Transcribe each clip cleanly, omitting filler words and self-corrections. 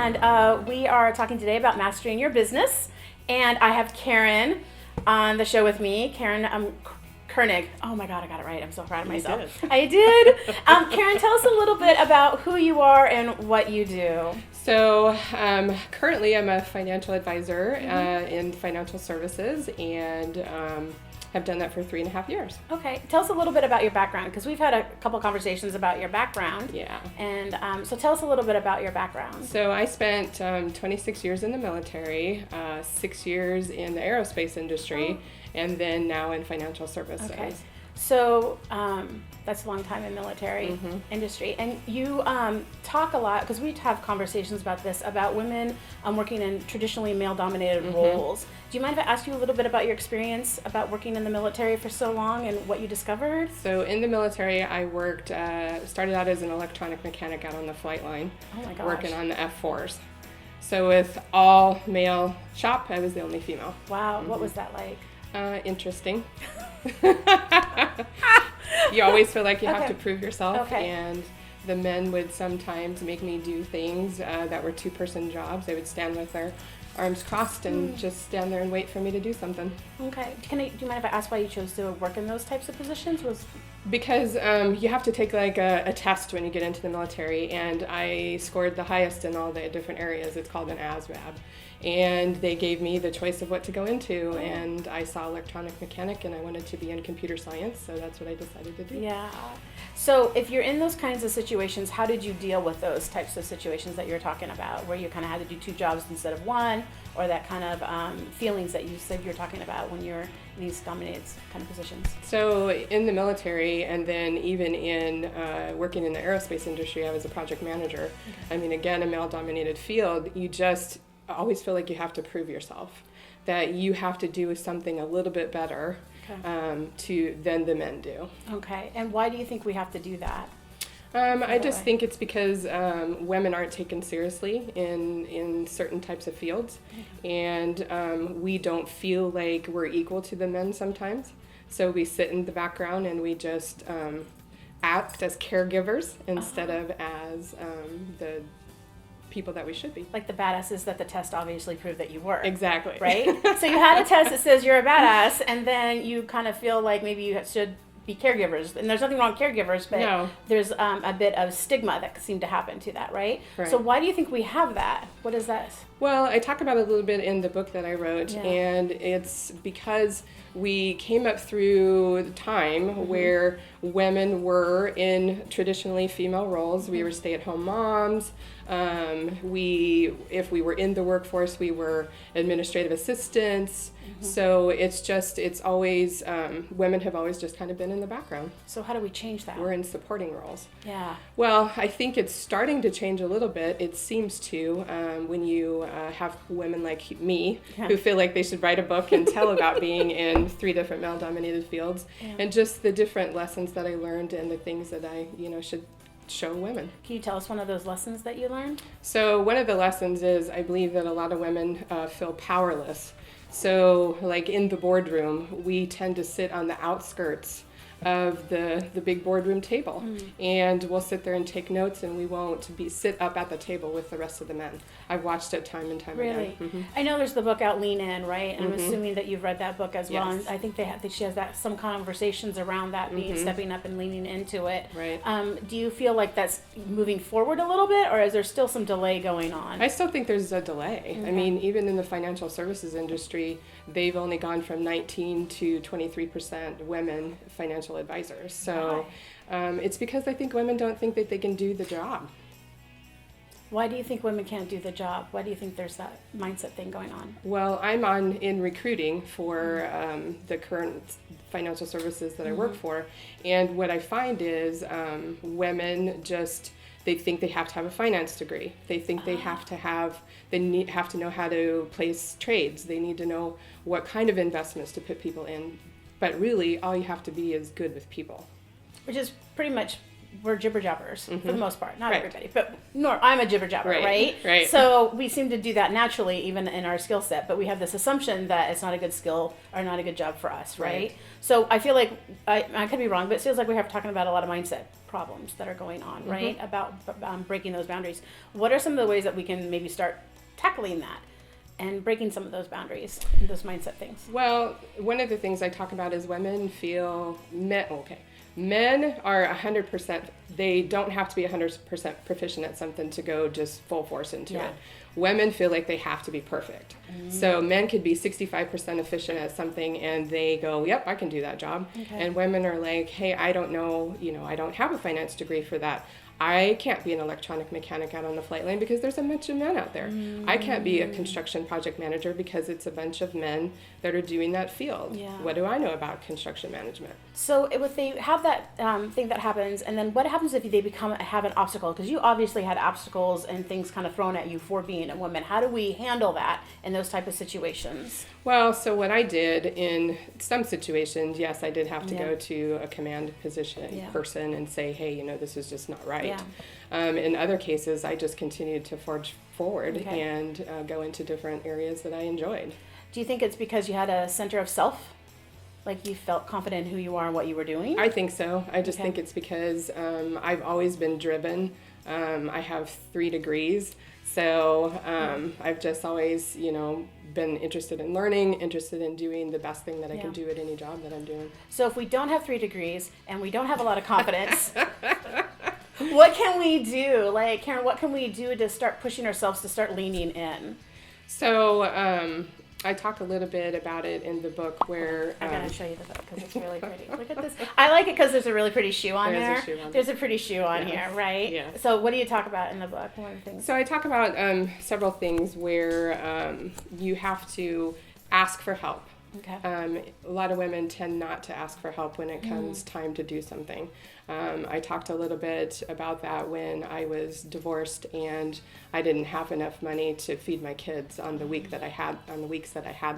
and we are talking today about mastering your business. And I have Karen on the show with me. Karen Koenig. Oh my God, I got it right. I'm so proud of myself. You did. I did. Karen, tell us a little bit about who you are and what you do. So currently I'm a financial advisor in financial services, and have done that for 3.5 years. Okay, tell us a little bit about your background, because we've had a couple conversations about your background. Yeah. And so tell us a little bit about your background. So I spent 26 years in the military, 6 years in the aerospace industry, and then now in financial services. Okay. So that's a long time in military industry. And you talk a lot, because we have conversations about this, about women working in traditionally male-dominated roles. Do you mind if I ask you a little bit about your experience about working in the military for so long and what you discovered? So in the military, I worked, started out as an electronic mechanic out on the flight line, working on the F4s. So with all male shop, I was the only female. Wow, what was that like? Interesting. You always feel like you have to prove yourself, and the men would sometimes make me do things that were two-person jobs. They would stand with their arms crossed and just stand there and wait for me to do something. Okay. Do you mind if I ask why you chose to work in those types of positions? Because you have to take like a test when you get into the military, and I scored the highest in all the different areas. It's called an ASVAB. And they gave me the choice of what to go into, and I saw electronic mechanic, and I wanted to be in computer science, so that's what I decided to do. Yeah. So if you're in those kinds of situations, how did you deal with those types of situations that you're talking about, where you kind of had to do 2 jobs instead of 1, or that kind of feelings that you said you're talking about when you're in these dominated kind of positions? So in the military, and then even in working in the aerospace industry, I was a project manager. I mean, again, a male-dominated field, you just always feel like you have to prove yourself, that you have to do something a little bit better than the men do. Okay, and why do you think we have to do that? I just think it's because women aren't taken seriously in certain types of fields, and we don't feel like we're equal to the men sometimes. So we sit in the background and we just act as caregivers instead of as the people that we should be. Like the badasses that the test obviously proved that you were. Exactly. Right? So you had a test that says you're a badass, and then you kind of feel like maybe you should be caregivers. And there's nothing wrong with caregivers, but there's a bit of stigma that seemed to happen to that, right? So why do you think we have that? What is that? Well, I talk about it a little bit in the book that I wrote, and it's because we came up through the time where women were in traditionally female roles. We were stay-at-home moms. If we were in the workforce, we were administrative assistants. So it's always, women have always just kind of been in the background. So how do we change that? We're in supporting roles. Yeah. Well, I think it's starting to change a little bit. It seems to, when you have women like me who feel like they should write a book and tell about being in 3 different male-dominated fields, and just the different lessons that I learned and the things that I, should show women. Can you tell us one of those lessons that you learned? So one of the lessons is I believe that a lot of women feel powerless. So like in the boardroom, we tend to sit on the outskirts of the big boardroom table, and we'll sit there and take notes, and we won't sit up at the table with the rest of the men. I've watched it time and time again. Really? I know there's the book out, Lean In, right? And I'm assuming that you've read that book as well. Yes. And I think she has some conversations around that, being stepping up and leaning into it. Right. Do you feel like that's moving forward a little bit, or is there still some delay going on? I still think there's a delay. I mean, even in the financial services industry, they've only gone from 19 to 23% women financial advisors. So it's because I think women don't think that they can do the job. Why do you think women can't do the job? Why do you think there's that mindset thing going on? Well, I'm in recruiting for the current financial services that I work for, and what I find is women just, they think they have to have a finance degree. They think they have to have to know how to place trades. They need to know what kind of investments to put people in. But really, all you have to be is good with people. Which is pretty much we're jibber jabbers for the most part, not Right. everybody, but I'm a jibber jabber, right? Right. So we seem to do that naturally, even in our skill set, but we have this assumption that it's not a good skill or not a good job for us, right? So I feel like, I could be wrong, but it feels like we're talking about a lot of mindset problems that are going on, right? About breaking those boundaries. What are some of the ways that we can maybe start tackling that and breaking some of those boundaries and those mindset things? Well, one of the things I talk about is women feel men are 100%, they don't have to be 100% proficient at something to go just full force into it. Women feel like they have to be perfect. So men could be 65% efficient at something and they go, yep, I can do that job. And women are like, hey, I don't know, I don't have a finance degree for that. I can't be an electronic mechanic out on the flight line because there's a bunch of men out there. I can't be a construction project manager because it's a bunch of men that are doing that field. What do I know about construction management? So if they have that thing that happens, and then what happens if they have an obstacle? Because you obviously had obstacles and things kind of thrown at you for being a woman. How do we handle that in those type of situations? Well, so what I did in some situations, yes, I did have to go to a command position person and say, hey, this is just not right. In other cases, I just continued to forge forward and go into different areas that I enjoyed. Do you think it's because you had a center of self? Like you felt confident in who you are and what you were doing? I think so. I just think it's because I've always been driven. I have 3 degrees. So I've just always, been interested in learning, interested in doing the best thing that I can do at any job that I'm doing. So if we don't have 3 degrees and we don't have a lot of confidence, what can we do? Like, Karen, what can we do to start pushing ourselves to start leaning in? So I talk a little bit about it in the book where... I gotta show you the book because it's really pretty. Look at this. I like it because there's a really pretty shoe on there. There's a pretty shoe on here, right? Yeah. So what do you talk about in the book? One of the things. So I talk about several things where you have to ask for help. Okay. A lot of women tend not to ask for help when it comes time to do something. I talked a little bit about that when I was divorced and I didn't have enough money to feed my kids on the weeks that I had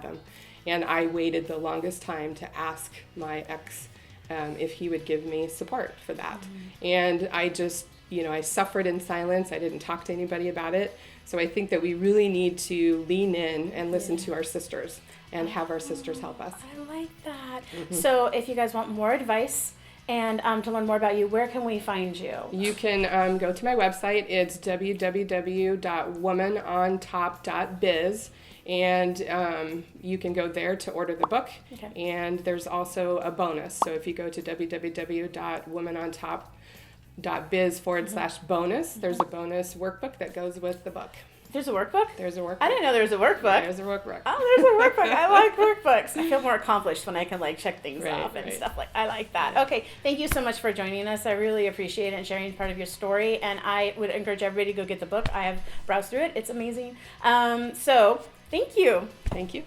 them. And I waited the longest time to ask my ex if he would give me support for that. And I just, I suffered in silence. I didn't talk to anybody about it. So I think that we really need to lean in and listen to our sisters and have our sisters help us. I like that. So if you guys want more advice and to learn more about you, where can we find you? You can go to my website. It's www.womanontop.biz. And you can go there to order the book. And there's also a bonus. So if you go to www.womanontop.biz/bonus, there's a bonus workbook that goes with the book. There's a workbook? There's a workbook. I didn't know there was a workbook. There's a workbook. Oh, there's a workbook. I like workbooks. I feel more accomplished when I can check things off and stuff I like that. Okay, thank you so much for joining us. I really appreciate it and sharing part of your story. And I would encourage everybody to go get the book. I have browsed through it. It's amazing. So thank you. Thank you.